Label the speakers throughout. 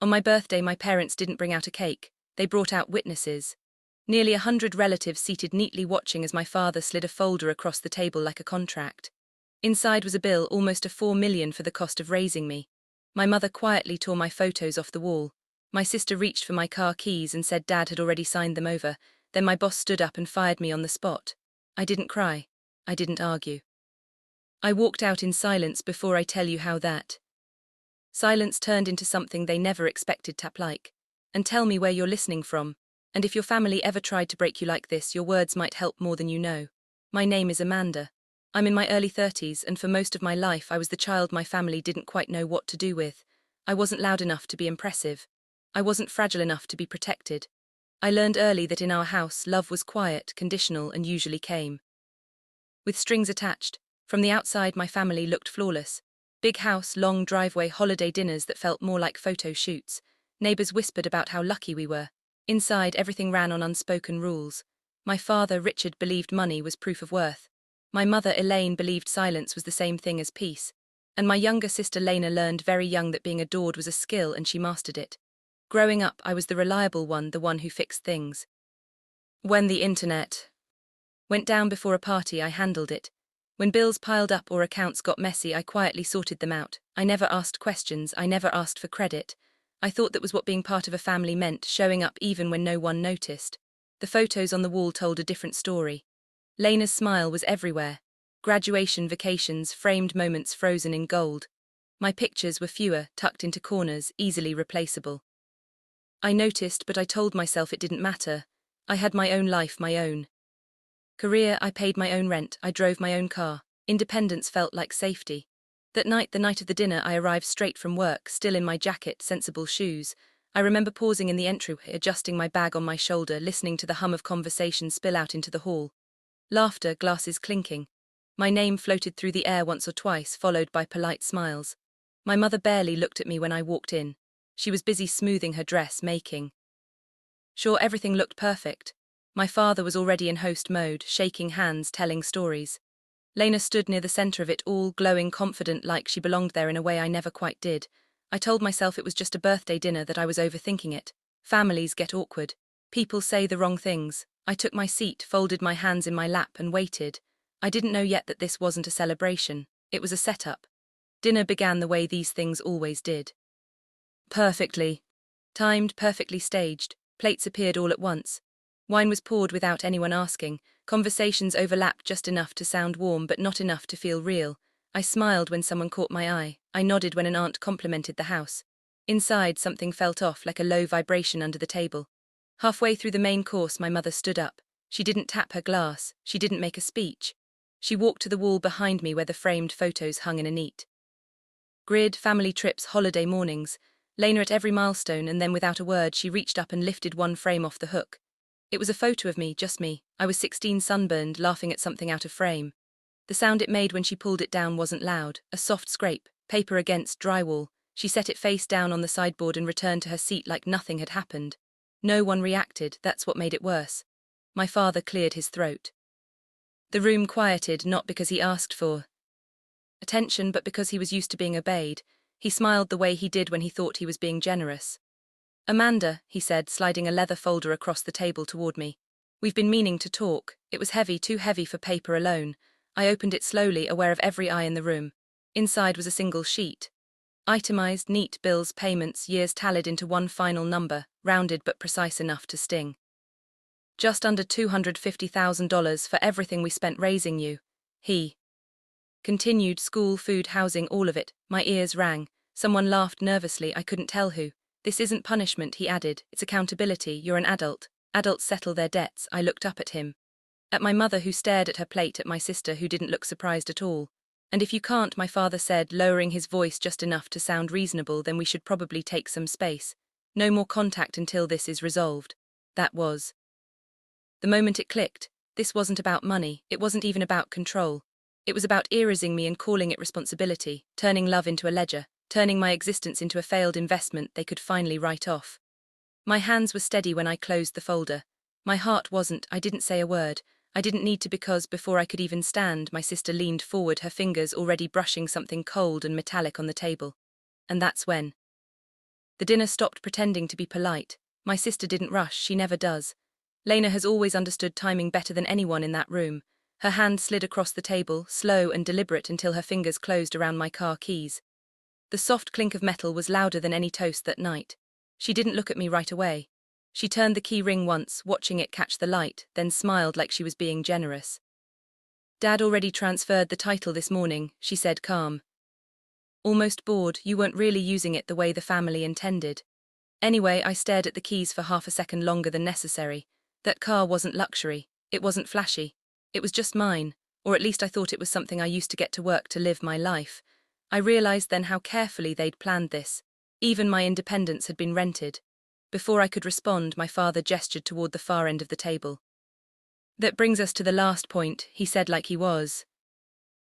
Speaker 1: On my birthday, my parents didn't bring out a cake. They brought out witnesses. Nearly 100 relatives seated neatly watching as my father slid a folder across the table like a contract. Inside was a bill, almost a $4 million for the cost of raising me. My mother quietly tore my photos off the wall. My sister reached for my car keys and said Dad had already signed them over. Then my boss stood up and fired me on the spot. I didn't cry. I didn't argue. I walked out in silence before I tell you how that silence turned into something they never expected. Tap like. And tell me where you're listening from. And if your family ever tried to break you like this, your words might help more than you know. My name is Amanda. I'm in my early 30s, and for most of my life I was the child my family didn't quite know what to do with. I wasn't loud enough to be impressive. I wasn't fragile enough to be protected. I learned early that in our house, love was quiet, conditional, and usually came with strings attached. From the outside, my family looked flawless. Big house, long driveway, holiday dinners that felt more like photo shoots. Neighbors whispered about how lucky we were. Inside, everything ran on unspoken rules. My father, Richard, believed money was proof of worth. My mother, Elaine, believed silence was the same thing as peace. And my younger sister, Lena, learned very young that being adored was a skill, and she mastered it. Growing up, I was the reliable one, the one who fixed things. When the internet went down before a party, I handled it. When bills piled up or accounts got messy, I quietly sorted them out. I never asked questions, I never asked for credit. I thought that was what being part of a family meant, showing up even when no one noticed. The photos on the wall told a different story. Lena's smile was everywhere. Graduation, vacations, framed moments frozen in gold. My pictures were fewer, tucked into corners, easily replaceable. I noticed, but I told myself it didn't matter. I had my own life, my own career. I paid my own rent, I drove my own car. Independence felt like safety. That night, the night of the dinner, I arrived straight from work, still in my jacket, sensible shoes. I remember pausing in the entryway, adjusting my bag on my shoulder, listening to the hum of conversation spill out into the hall. Laughter, glasses clinking. My name floated through the air once or twice, followed by polite smiles. My mother barely looked at me when I walked in. She was busy smoothing her dress, making sure everything looked perfect. My father was already in host mode, shaking hands, telling stories. Lena stood near the center of it all, glowing, confident, like she belonged there in a way I never quite did. I told myself it was just a birthday dinner, that I was overthinking it. Families get awkward. People say the wrong things. I took my seat, folded my hands in my lap, and waited. I didn't know yet that this wasn't a celebration. It was a setup. Dinner began the way these things always did. Perfectly timed, perfectly staged. Plates appeared all at once. Wine was poured without anyone asking. Conversations overlapped just enough to sound warm, but not enough to feel real. I smiled when someone caught my eye. I nodded when an aunt complimented the house. Inside, something felt off, like a low vibration under the table. Halfway through the main course, my mother stood up. She didn't tap her glass. She didn't make a speech. She walked to the wall behind me where the framed photos hung in a neat grid. Family trips, holiday mornings. Lena at every milestone, and then without a word, she reached up and lifted one frame off the hook. It was a photo of me, just me. I was 16, sunburned, laughing at something out of frame. The sound it made when she pulled it down wasn't loud, a soft scrape, paper against drywall. She set it face down on the sideboard and returned to her seat like nothing had happened. No one reacted, that's what made it worse. My father cleared his throat. The room quieted, not because he asked for attention, but because he was used to being obeyed. He smiled the way he did when he thought he was being generous. Amanda, he said, sliding a leather folder across the table toward me. We've been meaning to talk. It was heavy, too heavy for paper alone. I opened it slowly, aware of every eye in the room. Inside was a single sheet. Itemized, neat bills, payments, years tallied into one final number, rounded but precise enough to sting. Just under $250,000 for everything we spent raising you. He continued, school, food, housing, all of it. My ears rang. Someone laughed nervously, I couldn't tell who. This isn't punishment, he added. It's accountability. You're an adult. Adults settle their debts. I looked up at him. At my mother, who stared at her plate, at my sister, who didn't look surprised at all. And if you can't, my father said, lowering his voice just enough to sound reasonable, then we should probably take some space. No more contact until this is resolved. That was the moment it clicked. This wasn't about money. It wasn't even about control. It was about erasing me and calling it responsibility, turning love into a ledger, turning my existence into a failed investment they could finally write off. My hands were steady when I closed the folder. My heart wasn't. I didn't say a word. I didn't need to, because before I could even stand, my sister leaned forward, her fingers already brushing something cold and metallic on the table. And that's when The dinner stopped pretending to be polite. My sister didn't rush, she never does. Lena has always understood timing better than anyone in that room. Her hand slid across the table, slow and deliberate until her fingers closed around my car keys. The soft clink of metal was louder than any toast that night. She didn't look at me right away. She turned the key ring once, watching it catch the light, then smiled like she was being generous. "Dad already transferred the title this morning," she said, calm. "Almost bored, you weren't really using it the way the family intended." Anyway, I stared at the keys for half a second longer than necessary. That car wasn't luxury. It wasn't flashy. It was just mine, or at least I thought it was something I used to get to work to live my life. I realized then how carefully they'd planned this. Even my independence had been rented. Before I could respond, my father gestured toward the far end of the table. "That brings us to the last point," he said like he was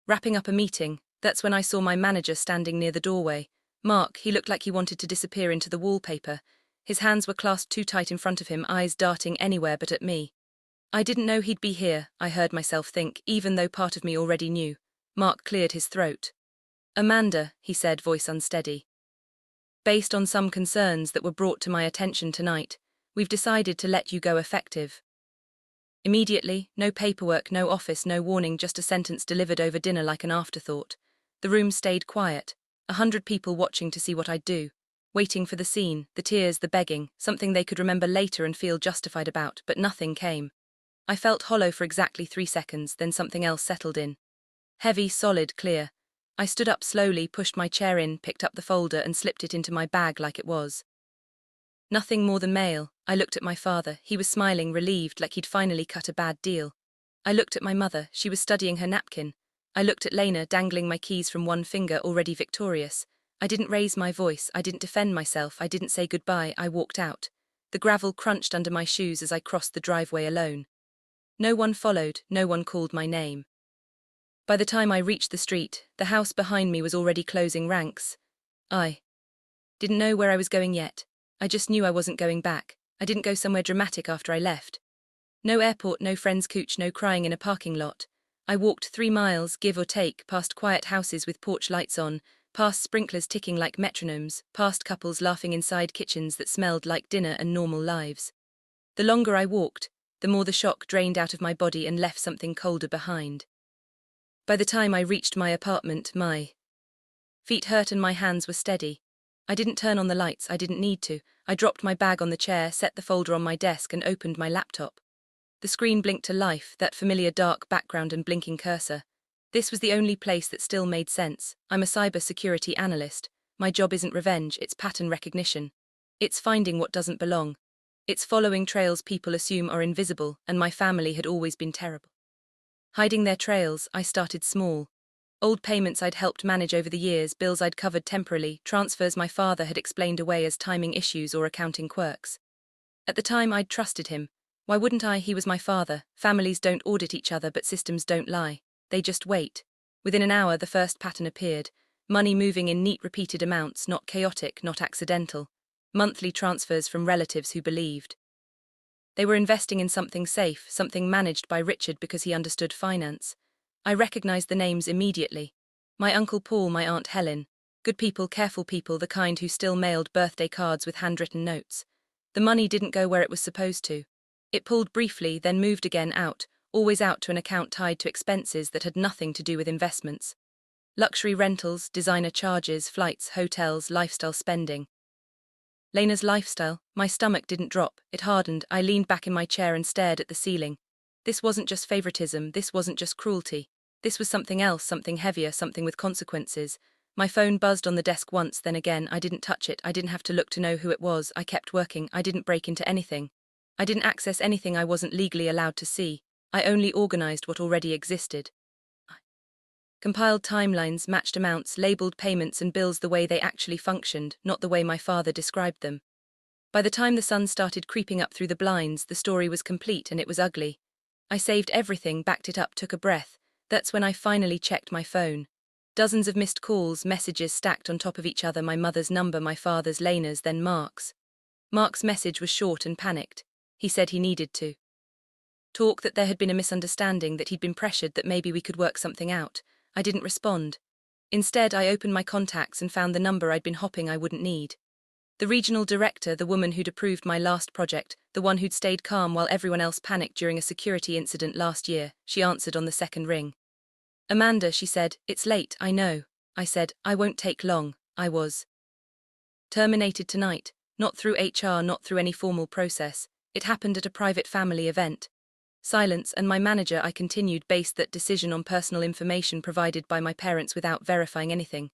Speaker 1: wrapping up a meeting. That's when I saw my manager standing near the doorway. Mark, he looked like he wanted to disappear into the wallpaper. His hands were clasped too tight in front of him, eyes darting anywhere but at me. I didn't know he'd be here, I heard myself think, even though part of me already knew. Mark cleared his throat. "Amanda," he said, voice unsteady. "Based on some concerns that were brought to my attention tonight, we've decided to let you go effective." Immediately, no paperwork, no office, no warning, just a sentence delivered over dinner like an afterthought. The room stayed quiet, 100 people watching to see what I'd do, waiting for the scene, the tears, the begging, something they could remember later and feel justified about, but nothing came. I felt hollow for exactly 3 seconds, then something else settled in. Heavy, solid, clear. I stood up slowly, pushed my chair in, picked up the folder and slipped it into my bag like it was. Nothing more than mail. I looked at my father. He was smiling, relieved, like he'd finally cut a bad deal. I looked at my mother. She was studying her napkin. I looked at Lena, dangling my keys from one finger, already victorious. I didn't raise my voice. I didn't defend myself. I didn't say goodbye. I walked out. The gravel crunched under my shoes as I crossed the driveway alone. No one followed. No one called my name. By the time I reached the street, the house behind me was already closing ranks. I didn't know where I was going yet. I just knew I wasn't going back. I didn't go somewhere dramatic after I left. No airport, no friend's cooch, no crying in a parking lot. I walked 3 miles, give or take, past quiet houses with porch lights on, past sprinklers ticking like metronomes, past couples laughing inside kitchens that smelled like dinner and normal lives. The longer I walked, the more the shock drained out of my body and left something colder behind. By the time I reached my apartment, my feet hurt and my hands were steady. I didn't turn on the lights, I didn't need to. I dropped my bag on the chair, set the folder on my desk and opened my laptop. The screen blinked to life, that familiar dark background and blinking cursor. This was the only place that still made sense. I'm a cybersecurity analyst. My job isn't revenge, it's pattern recognition. It's finding what doesn't belong. It's following trails people assume are invisible, and my family had always been terrible. Hiding their trails, I started small. Old payments I'd helped manage over the years, bills I'd covered temporarily, transfers my father had explained away as timing issues or accounting quirks. At the time I'd trusted him. Why wouldn't I? He was my father. Families don't audit each other, but systems don't lie. They just wait. Within an hour, the first pattern appeared. Money moving in neat repeated amounts, not chaotic, not accidental. Monthly transfers from relatives who believed. They were investing in something safe, something managed by Richard because he understood finance. I recognized the names immediately. My Uncle Paul, my Aunt Helen. Good people, careful people, the kind who still mailed birthday cards with handwritten notes. The money didn't go where it was supposed to. It pulled briefly, then moved again out, always out to an account tied to expenses that had nothing to do with investments. Luxury rentals, designer charges, flights, hotels, lifestyle spending. Lena's lifestyle. My stomach didn't drop, it hardened. I leaned back in my chair and stared at the ceiling. This wasn't just favoritism, this wasn't just cruelty. This was something else, something heavier, something with consequences. My phone buzzed on the desk once, then again. I didn't touch it, I didn't have to look to know who it was. I kept working, I didn't break into anything. I didn't access anything I wasn't legally allowed to see. I only organized what already existed. I compiled timelines, matched amounts, labeled payments and bills the way they actually functioned, not the way my father described them. By the time the sun started creeping up through the blinds, the story was complete and it was ugly. I saved everything, backed it up, took a breath. That's when I finally checked my phone. Dozens of missed calls, messages stacked on top of each other, my mother's number, my father's, Lena's, then Mark's. Mark's message was short and panicked. He said he needed to talk, that there had been a misunderstanding, that he'd been pressured, that maybe we could work something out. I didn't respond. Instead, I opened my contacts and found the number I'd been hopping I wouldn't need. The regional director, the woman who'd approved my last project, the one who'd stayed calm while everyone else panicked during a security incident last year, she answered on the second ring. Amanda, she said, it's late, I know. I said, I won't take long. I was terminated tonight, not through HR, not through any formal process. It happened at a private family event. Silence, and my manager, I continued, based that decision on personal information provided by my parents without verifying anything.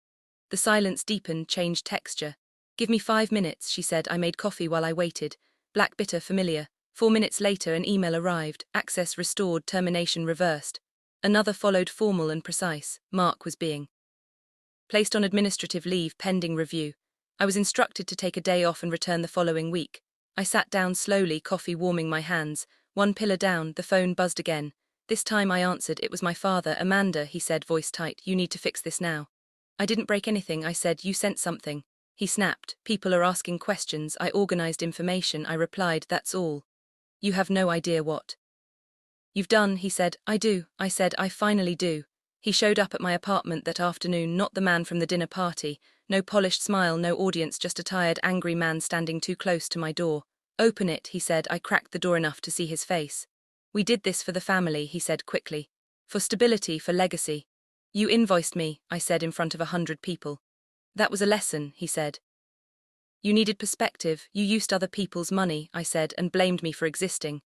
Speaker 1: The silence deepened, changed texture. Give me 5 minutes, she said. I made coffee while I waited. Black bitter, familiar. 4 minutes later an email arrived, access restored, termination reversed. Another followed, formal and precise. Mark was being placed on administrative leave pending review. I was instructed to take a day off and return the following week. I sat down slowly, coffee warming my hands. One pillar down, the phone buzzed again. This time I answered. It was my father. Amanda, he said, voice tight, you need to fix this now. I didn't break anything, I said. You sent something. He snapped. People are asking questions. I organized information. I replied, that's all. You have no idea what you've done, he said. I do. I said, I finally do. He showed up at my apartment that afternoon, not the man from the dinner party. No polished smile, no audience, just a tired, angry man standing too close to my door. Open it, he said. I cracked the door enough to see his face. We did this for the family, he said quickly. For stability, for legacy. You invoiced me, I said in front of 100 people. That was a lesson, he said. You needed perspective, you used other people's money, I said, and blamed me for existing.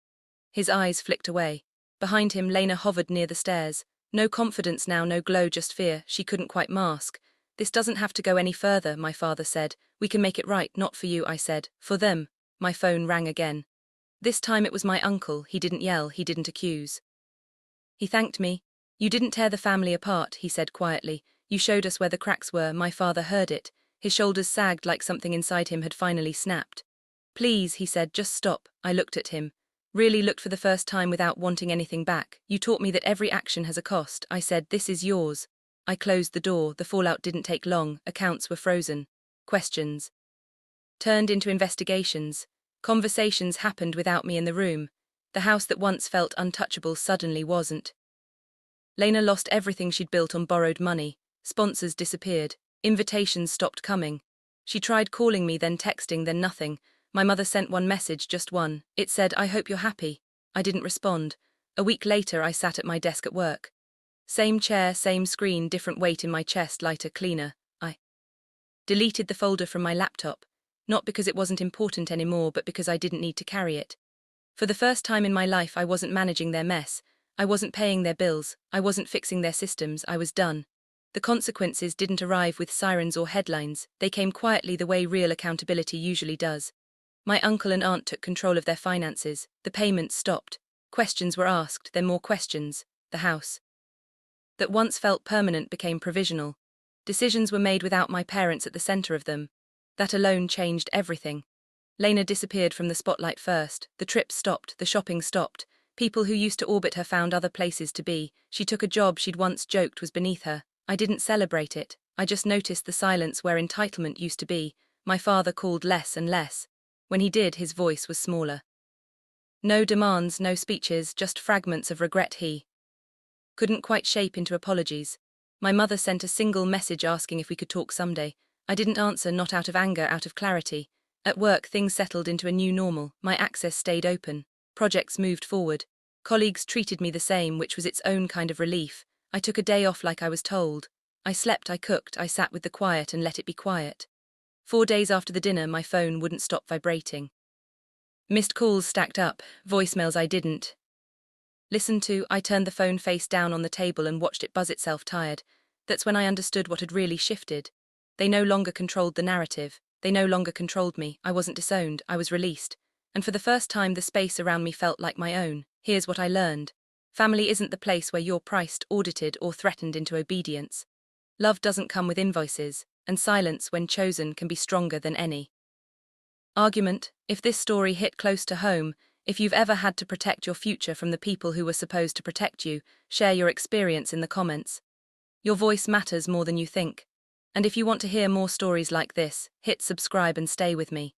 Speaker 1: His eyes flicked away. Behind him, Lena hovered near the stairs. No confidence now, no glow, just fear she couldn't quite mask. This doesn't have to go any further, my father said. We can make it right, not for you, I said. For them. My phone rang again. This time it was my uncle. He didn't yell, he didn't accuse. He thanked me. You didn't tear the family apart, he said quietly. You showed us where the cracks were. My father heard it. His shoulders sagged like something inside him had finally snapped. Please, he said, just stop. I looked at him. Really looked for the first time without wanting anything back. You taught me that every action has a cost. I said, this is yours. I closed the door. The fallout didn't take long. Accounts were frozen. Questions turned into investigations. Conversations happened without me in the room. The house that once felt untouchable suddenly wasn't. Lena lost everything she'd built on borrowed money. Sponsors disappeared. Invitations stopped coming. She tried calling me, then texting, then nothing. My mother sent one message, just one. It said, I hope you're happy. I didn't respond. A week later I sat at my desk at work. Same chair, same screen, different weight in my chest, lighter, cleaner. I deleted the folder from my laptop. Not because it wasn't important anymore, but because I didn't need to carry it. For the first time in my life I wasn't managing their mess. I wasn't paying their bills. I wasn't fixing their systems. I was done. The consequences didn't arrive with sirens or headlines. They came quietly, the way real accountability usually does. My uncle and aunt took control of their finances. The payments stopped. Questions were asked, then more questions. The house that once felt permanent became provisional. Decisions were made without my parents at the center of them. That alone changed everything. Lena disappeared from the spotlight first. The trips stopped, the shopping stopped. People who used to orbit her found other places to be. She took a job she'd once joked was beneath her. I didn't celebrate it. I just noticed the silence where entitlement used to be. My father called less and less. When he did, his voice was smaller. No demands, no speeches, just fragments of regret he couldn't quite shape into apologies. My mother sent a single message asking if we could talk someday. I didn't answer, not out of anger, out of clarity. At work, things settled into a new normal. My access stayed open. Projects moved forward. Colleagues treated me the same, which was its own kind of relief. I took a day off like I was told. I slept, I cooked, I sat with the quiet and let it be quiet. 4 days after the dinner, my phone wouldn't stop vibrating. Missed calls stacked up, voicemails I didn't listen to. I turned the phone face down on the table and watched it buzz itself, tired. That's when I understood what had really shifted. They no longer controlled the narrative. They no longer controlled me. I wasn't disowned, I was released. And for the first time, the space around me felt like my own. Here's what I learned. Family isn't the place where you're priced, audited, or threatened into obedience. Love doesn't come with invoices, and silence, when chosen, can be stronger than any argument. If this story hit close to home, if you've ever had to protect your future from the people who were supposed to protect you, share your experience in the comments. Your voice matters more than you think. And if you want to hear more stories like this, hit subscribe and stay with me.